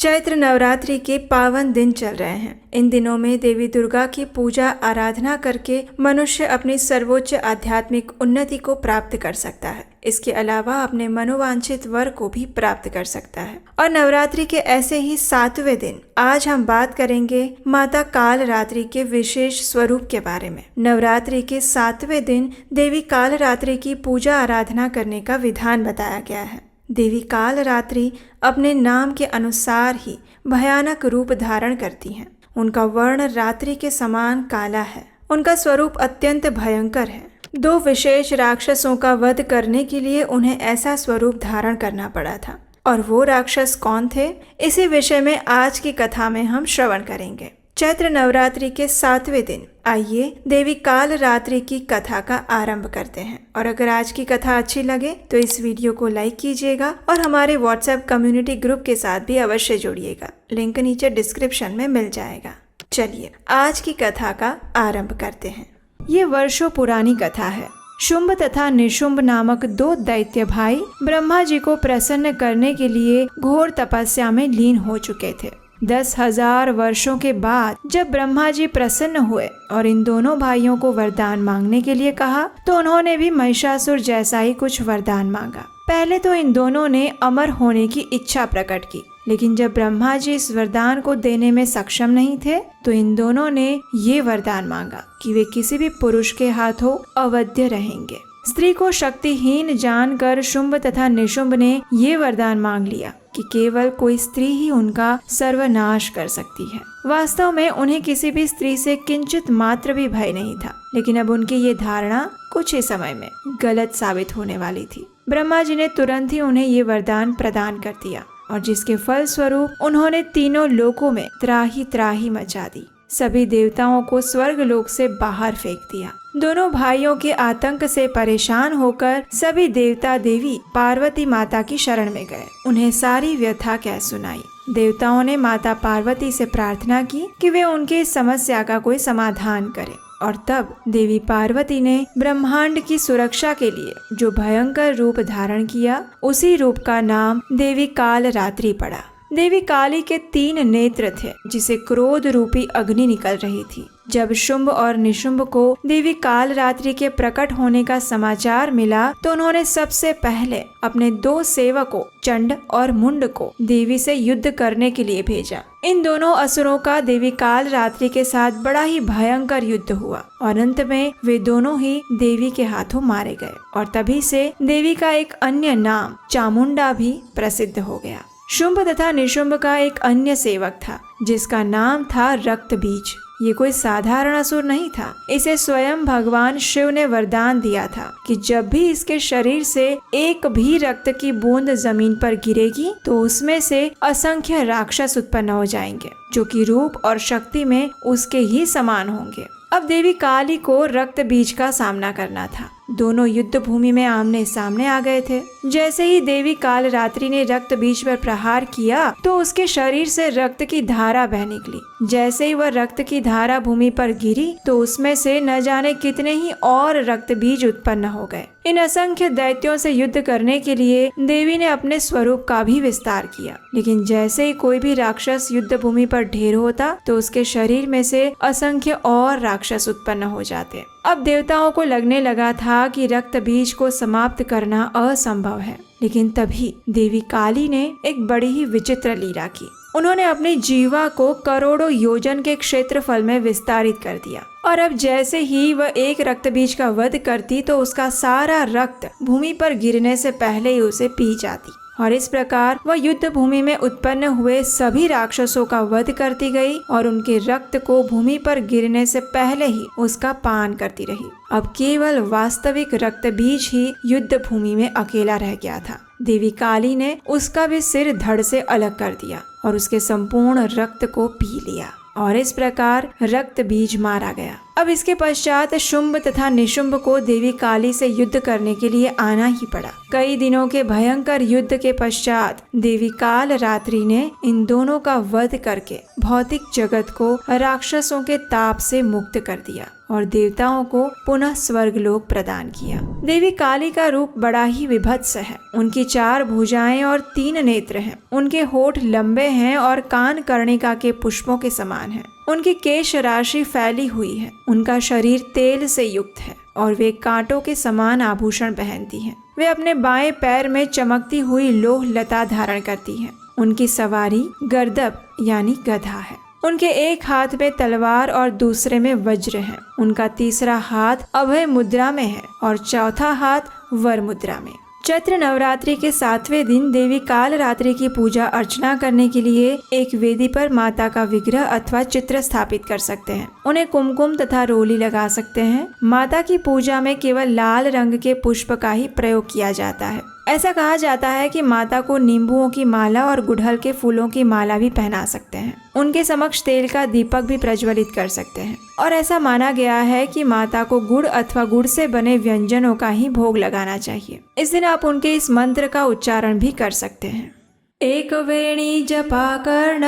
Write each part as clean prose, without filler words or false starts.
चैत्र नवरात्रि के पावन दिन चल रहे हैं। इन दिनों में देवी दुर्गा की पूजा आराधना करके मनुष्य अपनी सर्वोच्च आध्यात्मिक उन्नति को प्राप्त कर सकता है। इसके अलावा अपने मनोवांछित वर को भी प्राप्त कर सकता है। और नवरात्रि के ऐसे ही 7वें दिन आज हम बात करेंगे माता कालरात्रि के विशेष स्वरूप के बारे में। नवरात्रि के 7वें दिन देवी कालरात्रि की पूजा आराधना करने का विधान बताया गया है। देवी कालरात्रि अपने नाम के अनुसार ही भयानक रूप धारण करती हैं। उनका वर्ण रात्रि के समान काला है। उनका स्वरूप अत्यंत भयंकर है। 2 विशेष राक्षसों का वध करने के लिए उन्हें ऐसा स्वरूप धारण करना पड़ा था। और वो राक्षस कौन थे, इसी विषय में आज की कथा में हम श्रवण करेंगे। चैत्र नवरात्रि के 7वें दिन आइए देवी कालरात्रि की कथा का आरंभ करते हैं। और अगर आज की कथा अच्छी लगे तो इस वीडियो को लाइक कीजिएगा और हमारे व्हाट्सएप कम्युनिटी ग्रुप के साथ भी अवश्य जुड़िएगा। लिंक नीचे डिस्क्रिप्शन में मिल जाएगा। चलिए आज की कथा का आरंभ करते हैं। ये वर्षों पुरानी कथा है। शुंभ तथा निशुंभ नामक 2 दैत्य भाई ब्रह्मा जी को प्रसन्न करने के लिए घोर तपस्या में लीन हो चुके थे। 10,000 वर्षों के बाद जब ब्रह्मा जी प्रसन्न हुए और इन दोनों भाइयों को वरदान मांगने के लिए कहा तो उन्होंने भी महिषासुर जैसा ही कुछ वरदान मांगा। पहले तो इन दोनों ने अमर होने की इच्छा प्रकट की, लेकिन जब ब्रह्मा जी इस वरदान को देने में सक्षम नहीं थे तो इन दोनों ने ये वरदान मांगा कि वे किसी भी पुरुष के हाथों अवध्य रहेंगे। स्त्री को शक्तिहीन जानकर शुंभ तथा निशुंभ ने ये वरदान मांग लिया कि केवल कोई स्त्री ही उनका सर्वनाश कर सकती है। वास्तव में उन्हें किसी भी स्त्री से किंचित मात्र भी भय नहीं था, लेकिन अब उनकी ये धारणा कुछ ही समय में गलत साबित होने वाली थी। ब्रह्मा जी ने तुरंत ही उन्हें ये वरदान प्रदान कर दिया और जिसके फल स्वरूप उन्होंने तीनों लोकों में त्राही त्राही मचा दी। सभी देवताओं को स्वर्ग लोक से बाहर फेंक दिया। दोनों भाइयों के आतंक से परेशान होकर सभी देवता देवी पार्वती माता की शरण में गए। उन्हें सारी व्यथा कह सुनाई। देवताओं ने माता पार्वती से प्रार्थना की कि वे उनकी इस समस्या का कोई समाधान करें। और तब देवी पार्वती ने ब्रह्मांड की सुरक्षा के लिए जो भयंकर रूप धारण किया, उसी रूप का नाम देवी कालरात्रि पड़ा। देवी काली के 3 नेत्र थे, जिसे क्रोध रूपी अग्नि निकल रही थी। जब शुंभ और निशुंभ को देवी कालरात्रि के प्रकट होने का समाचार मिला तो उन्होंने सबसे पहले अपने 2 सेवकों चंड और मुंड को देवी से युद्ध करने के लिए भेजा। इन दोनों असुरों का देवी कालरात्रि के साथ बड़ा ही भयंकर युद्ध हुआ और अंत में वे दोनों ही देवी के हाथों मारे गए। और तभी से देवी का एक अन्य नाम चामुंडा भी प्रसिद्ध हो गया। शुंभ तथा निशुंभ का एक अन्य सेवक था जिसका नाम था रक्त बीज। ये कोई साधारण असुर नहीं था। इसे स्वयं भगवान शिव ने वरदान दिया था कि जब भी इसके शरीर से एक भी रक्त की बूंद जमीन पर गिरेगी तो उसमें से असंख्य राक्षस उत्पन्न हो जाएंगे, जो कि रूप और शक्ति में उसके ही समान होंगे। अब देवी काली को रक्त बीज का सामना करना था। दोनों युद्ध भूमि में आमने सामने आ गए थे। जैसे ही देवी कालरात्रि ने रक्त बीज पर प्रहार किया तो उसके शरीर से रक्त की धारा बह निकली। जैसे ही वह रक्त की धारा भूमि पर गिरी तो उसमें से न जाने कितने ही और रक्त बीज उत्पन्न हो गए। इन असंख्य दैत्यों से युद्ध करने के लिए देवी ने अपने स्वरूप का भी विस्तार किया, लेकिन जैसे ही कोई भी राक्षस युद्ध भूमि पर ढेर होता तो उसके शरीर में से असंख्य और राक्षस उत्पन्न हो जाते। अब देवताओं को लगने लगा था कि रक्त बीज को समाप्त करना असंभव है, लेकिन तभी देवी काली ने एक बड़ी ही विचित्र लीला की। उन्होंने अपनी जीवा को करोड़ों योजन के क्षेत्रफल में विस्तारित कर दिया और अब जैसे ही वह एक रक्त बीज का वध करती तो उसका सारा रक्त भूमि पर गिरने से पहले ही उसे पी जाती। और इस प्रकार वह युद्ध भूमि में उत्पन्न हुए सभी राक्षसों का वध करती गई और उनके रक्त को भूमि पर गिरने से पहले ही उसका पान करती रही। अब केवल वास्तविक रक्त बीज ही युद्ध भूमि में अकेला रह गया था। देवी काली ने उसका भी सिर धड़ से अलग कर दिया और उसके संपूर्ण रक्त को पी लिया और इस प्रकार रक्त बीज मारा गया। अब इसके पश्चात शुंभ तथा निशुंभ को देवी काली से युद्ध करने के लिए आना ही पड़ा। कई दिनों के भयंकर युद्ध के पश्चात देवी काल रात्रि ने इन दोनों का वध करके भौतिक जगत को राक्षसों के ताप से मुक्त कर दिया और देवताओं को पुनः स्वर्गलोक प्रदान किया। देवी काली का रूप बड़ा ही विभत्स है। उनकी 4 भुजाएं और 3 नेत्र हैं। उनके होठ लंबे हैं और कान कर्णिका के पुष्पों के समान हैं। उनकी केश राशि फैली हुई है। उनका शरीर तेल से युक्त है और वे कांटों के समान आभूषण पहनती हैं। वे अपने बाएं पैर में चमकती हुई लोह लता धारण करती हैं। उनकी सवारी गर्दभ यानी गधा है। उनके एक हाथ में तलवार और दूसरे में वज्र है। उनका तीसरा हाथ अभय मुद्रा में है और चौथा हाथ वर मुद्रा में। चैत्र नवरात्रि के 7वें दिन देवी काल रात्रि की पूजा अर्चना करने के लिए एक वेदी पर माता का विग्रह अथवा चित्र स्थापित कर सकते हैं। उन्हें कुमकुम तथा रोली लगा सकते हैं। माता की पूजा में केवल लाल रंग के पुष्प का ही प्रयोग किया जाता है। ऐसा कहा जाता है कि माता को नींबुओं की माला और गुड़हल के फूलों की माला भी पहना सकते हैं। उनके समक्ष तेल का दीपक भी प्रज्वलित कर सकते हैं और ऐसा माना गया है कि माता को गुड़ अथवा गुड़ से बने व्यंजनों का ही भोग लगाना चाहिए। इस दिन आप उनके इस मंत्र का उच्चारण भी कर सकते हैं। एक वेणी जपा कर्ण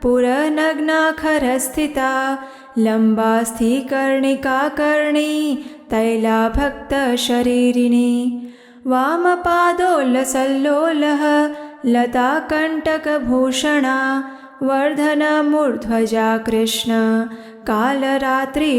पुरनग्नाखर स्थिता लंबास्थि कर्णिका कर्णी तैला भक्त शरीरिणी वामपादोल्लसल्लोलः लता कंटकभूषणा वर्धनमूर्ध्वजा कृष्ण कालरात्रिर्भयंकरी।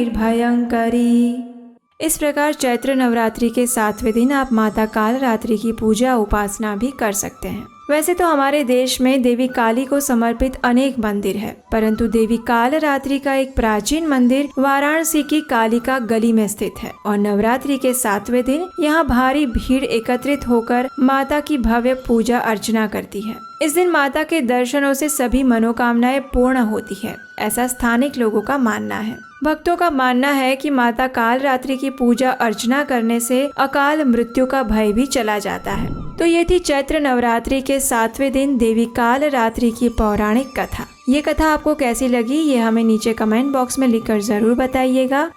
इस प्रकार चैत्र नवरात्रि के 7वें दिन आप माता काल रात्रि की पूजा उपासना भी कर सकते हैं। वैसे तो हमारे देश में देवी काली को समर्पित अनेक मंदिर है, परंतु देवी काल रात्रि का एक प्राचीन मंदिर वाराणसी की कालिका गली में स्थित है और नवरात्रि के 7वें दिन यहाँ भारी भीड़ एकत्रित होकर माता की भव्य पूजा अर्चना करती है। इस दिन माता के दर्शनों से सभी मनोकामनाएं पूर्ण होती है, ऐसा स्थानिक लोगों का मानना है। भक्तों का मानना है कि माता काल रात्रि की पूजा अर्चना करने से अकाल मृत्यु का भय भी चला जाता है। तो ये थी चैत्र नवरात्रि के 7वें दिन देवी काल रात्रि की पौराणिक कथा। ये कथा आपको कैसी लगी ये हमें नीचे कमेंट बॉक्स में लिखकर जरूर बताइएगा।